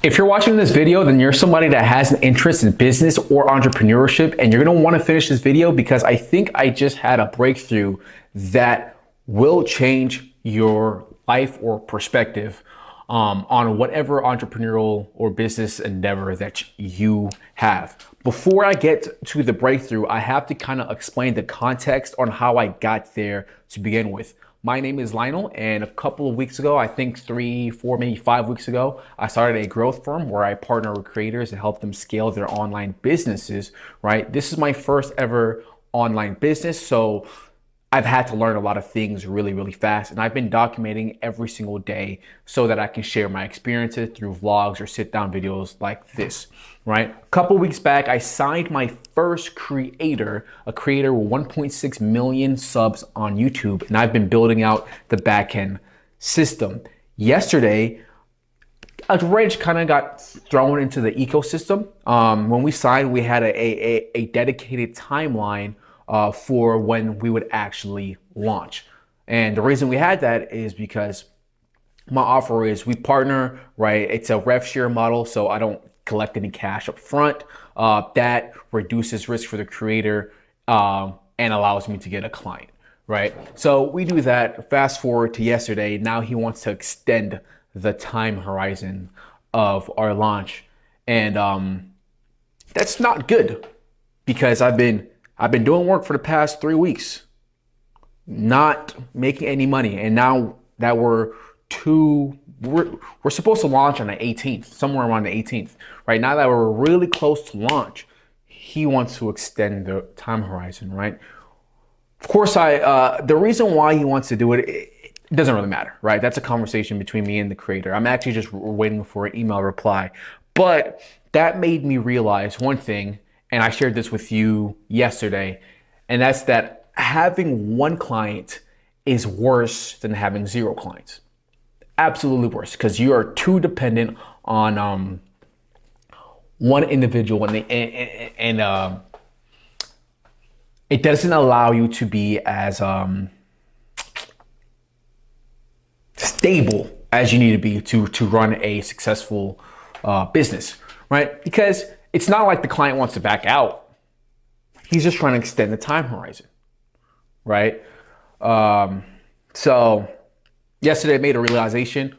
If you're watching this video, then you're somebody that has an interest in business or entrepreneurship, and you're gonna wanna finish this video because I think I just had a breakthrough that will change your life or perspective on whatever entrepreneurial or business endeavor that you have. Before I get to the breakthrough, I have to kind of explain the context on how I got there to begin with. My name is Lionel, and a couple of weeks ago, I think 3, 4, maybe 5 weeks ago, I started a growth firm where I partner with creators and help them scale their online businesses, right? This is my first ever online business, so I've had to learn a lot of things really, really fast, and I've been documenting every single day so that I can share my experiences through vlogs or sit down videos like this, right? A couple weeks back, I signed my first creator, a creator with 1.6 million subs on YouTube, and I've been building out the backend system. Yesterday, a wrench kind of got thrown into the ecosystem. When we signed, we had a dedicated timeline for when we would actually launch. And the reason we had that is because my offer is we partner, right? It's a rev share model, so I don't collect any cash up front. That reduces risk for the creator and allows me to get a client, right? So we do that. Fast forward to yesterday. Now he wants to extend the time horizon of our launch. And that's not good because I've been doing work for the past 3 weeks, not making any money. And now that we're supposed to launch on the 18th, somewhere around the 18th, right? Now that we're really close to launch, he wants to extend the time horizon, right? Of course, the reason why he wants to do it, it doesn't really matter, right? That's a conversation between me and the creator. I'm actually just waiting for an email reply. But that made me realize one thing, and I shared this with you yesterday, and that's that having one client is worse than having 0 clients. Absolutely worse, because you are too dependent on one individual, and it doesn't allow you to be as stable as you need to be to run a successful business, right? Because it's not like the client wants to back out. He's just trying to extend the time horizon, right? So yesterday I made a realization.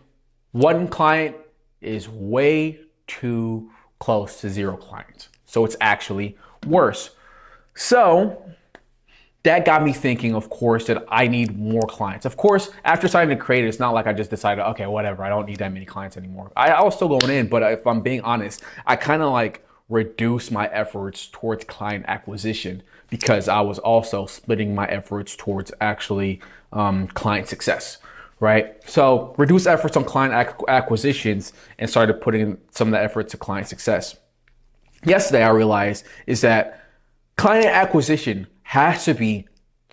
One client is way too close to 0 clients. So it's actually worse. So that got me thinking, of course, that I need more clients. Of course, after signing to create, it's not like I just decided, okay, whatever, I don't need that many clients anymore. I was still going in, but if I'm being honest, I kind of like reduce my efforts towards client acquisition because I was also splitting my efforts towards actually client success, right? So reduce efforts on client acquisitions and started putting some of the effort to client success. Yesterday, I realized is that client acquisition has to be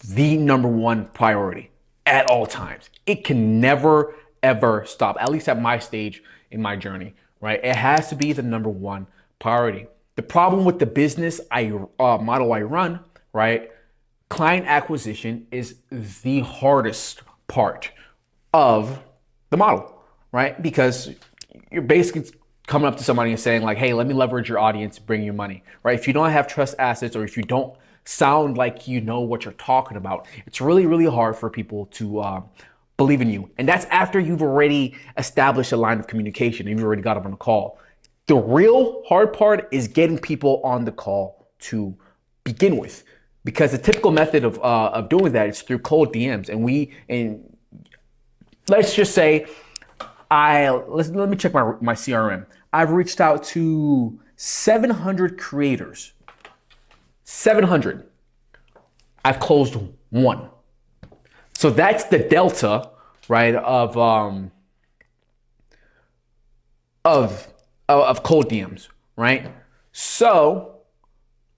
the #1 priority at all times. It can never, ever stop, at least at my stage in my journey, right? It has to be the #1 priority. The problem with the business model I run, right? Client acquisition is the hardest part of the model, right? Because you're basically coming up to somebody and saying like, hey, let me leverage your audience, bring you money, right? If you don't have trust assets or if you don't sound like you know what you're talking about, it's really, really hard for people to believe in you. And that's after you've already established a line of communication and you've already got them on a call. The real hard part is getting people on the call to begin with, because the typical method of doing that is through cold DMs. And let's just say let me check my CRM. I've reached out to 700 creators. 700. I've closed 1. So that's the delta, right, of cold DMs, right? So,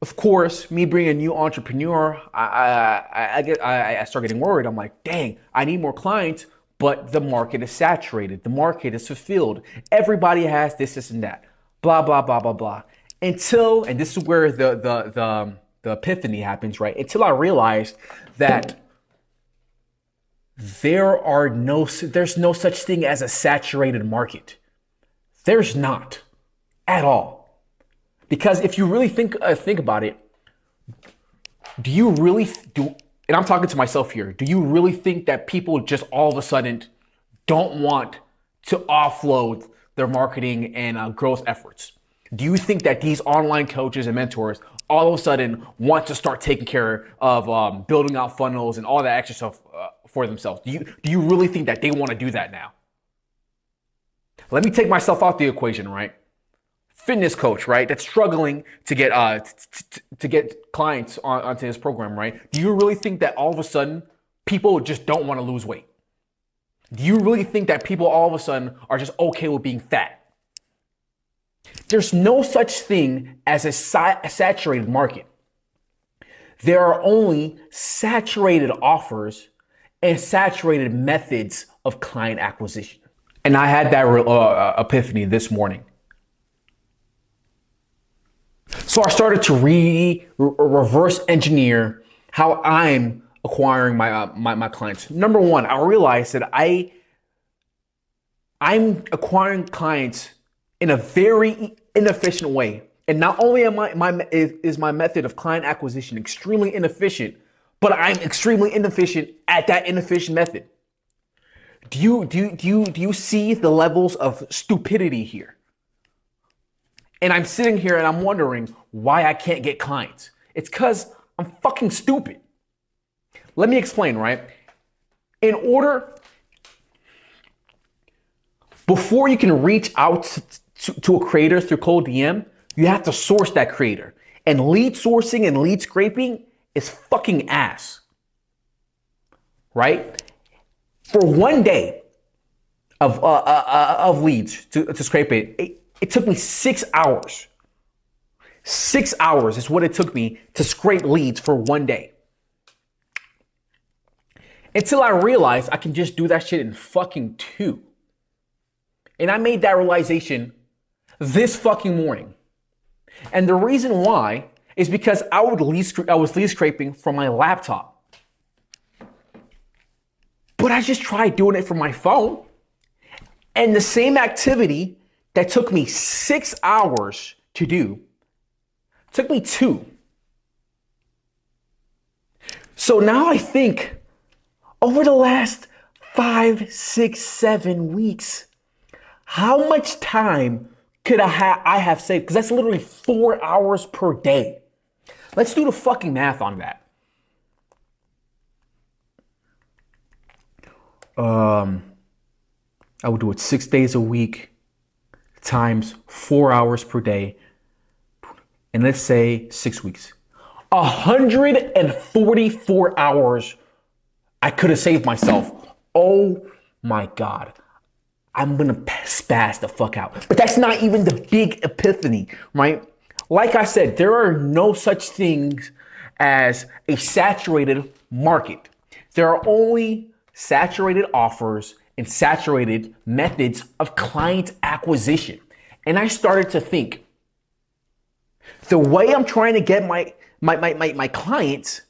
of course, me being a new entrepreneur, I start getting worried. I'm like, dang, I need more clients, but the market is saturated. The market is fulfilled. Everybody has this, and that. Blah, blah, blah, blah, blah. Until, and this is where the epiphany happens, right? Until I realized that there's no such thing as a saturated market. There's not at all. Because if you really think about it, do you really do? And I'm talking to myself here. Do you really think that people just all of a sudden don't want to offload their marketing and growth efforts? Do you think that these online coaches and mentors all of a sudden want to start taking care of building out funnels and all that extra stuff for themselves? Do you really think that they want to do that now? Let me take myself out the equation, right? Fitness coach, right? That's struggling to get clients onto his program, right? Do you really think that all of a sudden people just don't want to lose weight? Do you really think that people all of a sudden are just okay with being fat? There's no such thing as a saturated market. There are only saturated offers and saturated methods of client acquisition. And I had that epiphany this morning. So I started to reverse engineer how I'm acquiring my clients. Number one, I realized that I'm acquiring clients in a very inefficient way. And not only is my method of client acquisition extremely inefficient, but I'm extremely inefficient at that inefficient method. Do you see the levels of stupidity here? And I'm sitting here and I'm wondering why I can't get clients. It's because I'm fucking stupid. Let me explain, right? Before you can reach out to a creator through cold DM, you have to source that creator. And lead sourcing and lead scraping is fucking ass. Right? For one day of leads to scrape it took me 6 hours. 6 hours is what it took me to scrape leads for one day. Until I realized I can just do that shit in fucking 2. And I made that realization this fucking morning. And the reason why is because I was lead scraping from my laptop. But I just tried doing it from my phone. And the same activity that took me 6 hours to do took me 2. So now I think over the last 5, 6, 7 weeks, how much time could I have saved? Because that's literally 4 hours per day. Let's do the fucking math on that. I would do it 6 days a week times 4 hours per day. And let's say 6 weeks. 144 hours I could have saved myself. Oh my God. I'm going to spaz the fuck out. But that's not even the big epiphany, right? Like I said, there are no such things as a saturated market. There are only saturated offers and saturated methods of client acquisition. And I started to think, the way I'm trying to get my clients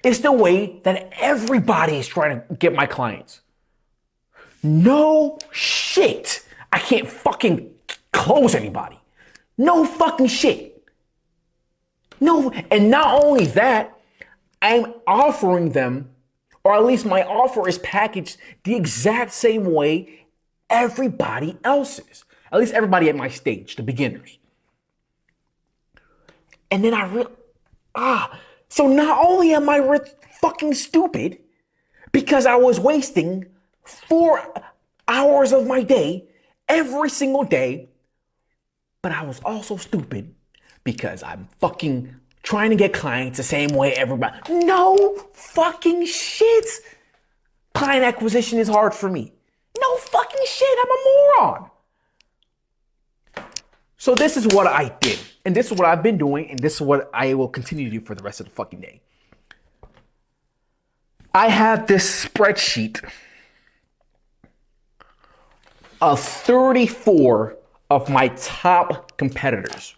is the way that everybody is trying to get my clients. No shit. I can't fucking close anybody. No fucking shit. No, and not only that, I'm offering them, or at least my offer is packaged the exact same way everybody else is. At least everybody at my stage, the beginners. And then so not only am I fucking stupid because I was wasting 4 hours of my day every single day, but I was also stupid because I'm fucking trying to get clients the same way everybody. No fucking shit. Client acquisition is hard for me. No fucking shit. I'm a moron. So this is what I did. And this is what I've been doing. And this is what I will continue to do for the rest of the fucking day. I have this spreadsheet of 34 of my top competitors.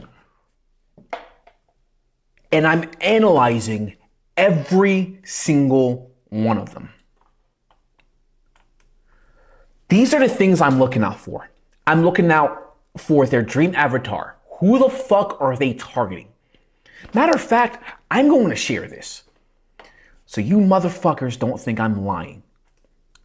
And I'm analyzing every single one of them. These are the things I'm looking out for. I'm looking out for their dream avatar. Who the fuck are they targeting? Matter of fact, I'm going to share this, so you motherfuckers don't think I'm lying.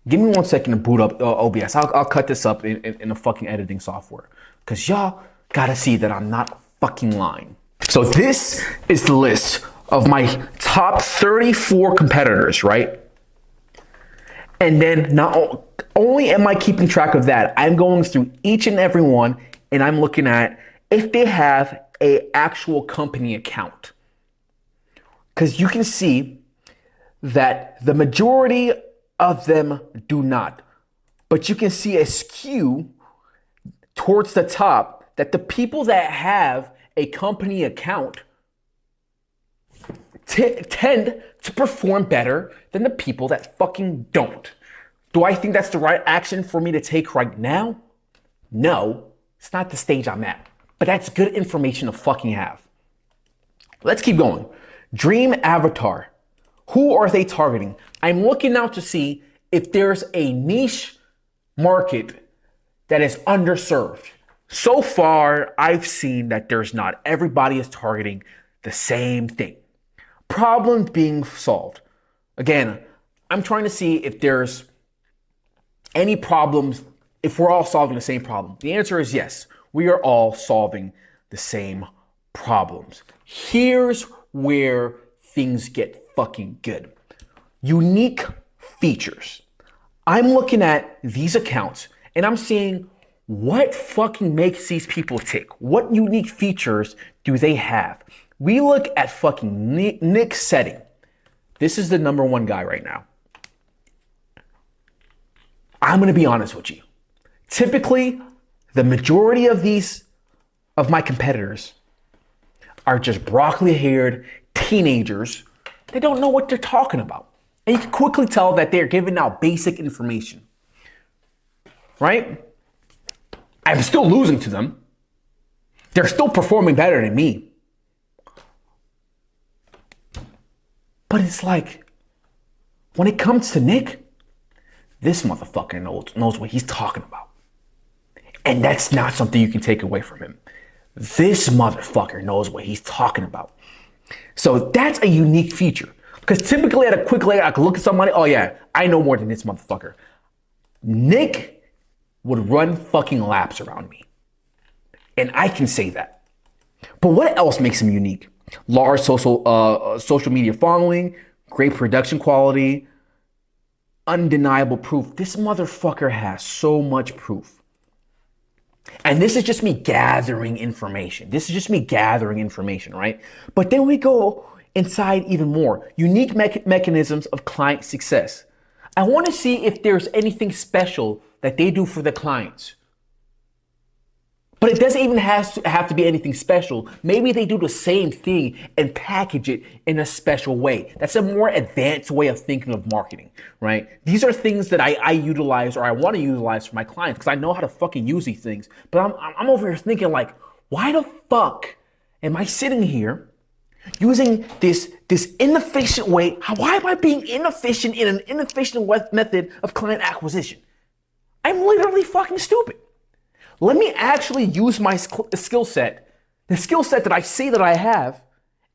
Give me 1 second to boot up OBS. I'll cut this up in the fucking editing software, because y'all gotta see that I'm not fucking lying. So this is the list of my top 34 competitors, right? And then not only am I keeping track of that, I'm going through each and every one, and I'm looking at if they have a actual company account. Because you can see that the majority of them do not. But you can see a skew towards the top that the people that have a company account tend to perform better than the people that fucking don't. Do I think that's the right action for me to take right now? No, it's not the stage I'm at. But that's good information to fucking have. Let's keep going. Dream avatar. Who are they targeting? I'm looking now to see if there's a niche market that is underserved. So far, I've seen that there's not. Everybody is targeting the same thing. Problems being solved. Again, I'm trying to see if there's any problems, if we're all solving the same problem. The answer is yes. We are all solving the same problems. Here's where things get fucking good. Unique features. I'm looking at these accounts and I'm seeing what fucking makes these people tick. What unique features do they have? We look at fucking Nick Setting. This is the #1 guy right now. I'm gonna be honest with you. Typically, the majority of my competitors are just broccoli-haired teenagers. They don't know what they're talking about. And you can quickly tell that they're giving out basic information. Right? I'm still losing to them. They're still performing better than me. But it's like, when it comes to Nick, this motherfucker knows what he's talking about. And that's not something you can take away from him. This motherfucker knows what he's talking about. So that's a unique feature. Because typically at a quick glance, I could look at somebody, oh yeah, I know more than this motherfucker. Nick would run fucking laps around me. And I can say that. But what else makes him unique? Large social media following, great production quality, undeniable proof. This motherfucker has so much proof. And this is just me gathering information. Right? But then we go inside even more. Unique mechanisms of client success. I want to see if there's anything special that they do for the clients. But it doesn't even have to be anything special. Maybe they do the same thing and package it in a special way. That's a more advanced way of thinking of marketing, right? These are things that I utilize or I want to utilize for my clients because I know how to fucking use these things. But I'm over here thinking like, why the fuck am I sitting here using this inefficient way? Why am I being inefficient in an inefficient method of client acquisition? I'm literally fucking stupid. Let me actually use my skill set, the skill set that I say that I have,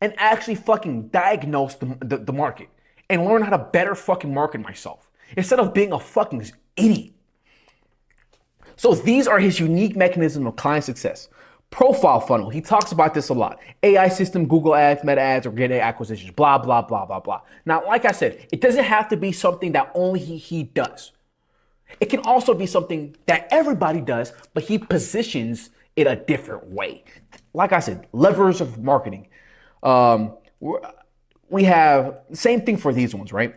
and actually fucking diagnose the market and learn how to better fucking market myself instead of being a fucking idiot. So these are his unique mechanism of client success. Profile funnel, he talks about this a lot. AI system, Google Ads, Meta Ads, organic acquisitions, blah, blah, blah, blah, blah. Now, like I said, it doesn't have to be something that only he does. It can also be something that everybody does, but he positions it a different way. Like I said, levers of marketing. We have the same thing for these ones, right?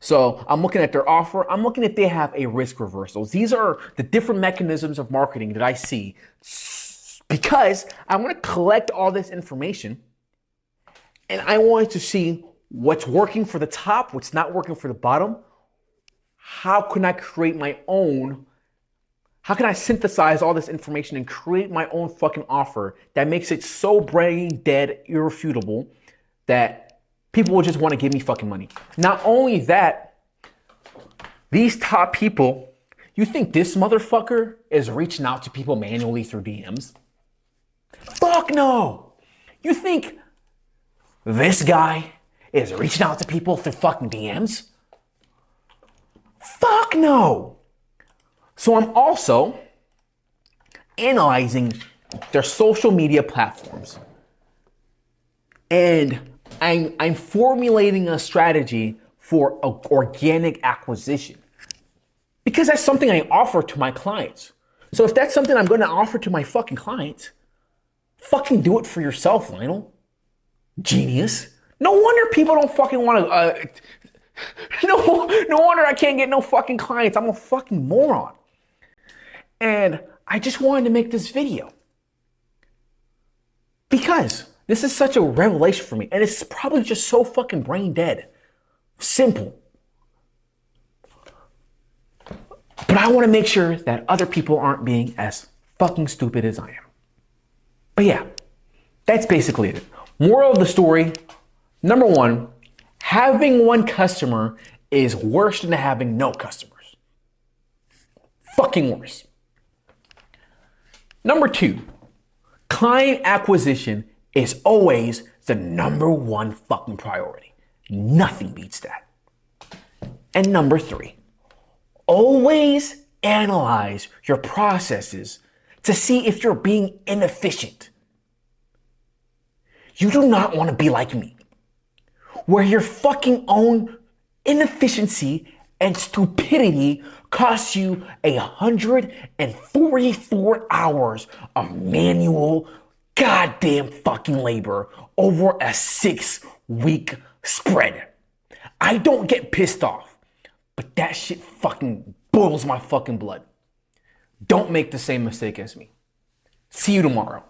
So I'm looking at their offer. I'm looking if they have a risk reversal. These are the different mechanisms of marketing that I see because I want to collect all this information and I want to see what's working for the top, what's not working for the bottom. How can I create my own? How can I synthesize all this information and create my own fucking offer that makes it so brain dead, irrefutable that people will just want to give me fucking money? Not only that, these top people You think this motherfucker is reaching out to people manually through DMs? Fuck no! You think this guy is reaching out to people through fucking DMs? Fuck no! So I'm also analyzing their social media platforms. And I'm formulating a strategy for organic acquisition. Because that's something I offer to my clients. So if that's something I'm going to offer to my fucking clients, fucking do it for yourself, Lionel. Genius. No wonder people don't fucking want to, no wonder I can't get no fucking clients. I'm a fucking moron. And I just wanted to make this video because this is such a revelation for me. And it's probably just so fucking brain dead. Simple. But I want to make sure that other people aren't being as fucking stupid as I am. But yeah, that's basically it. Moral of the story, number one, having one customer is worse than having no customers. Fucking worse. Number two, client acquisition is always the number one fucking priority. Nothing beats that. And number three, always analyze your processes to see if you're being inefficient. You do not want to be like me, where your fucking own inefficiency and stupidity costs you 144 hours of manual goddamn fucking labor over a 6-week spread. I don't get pissed off, but that shit fucking boils my fucking blood. Don't make the same mistake as me. See you tomorrow.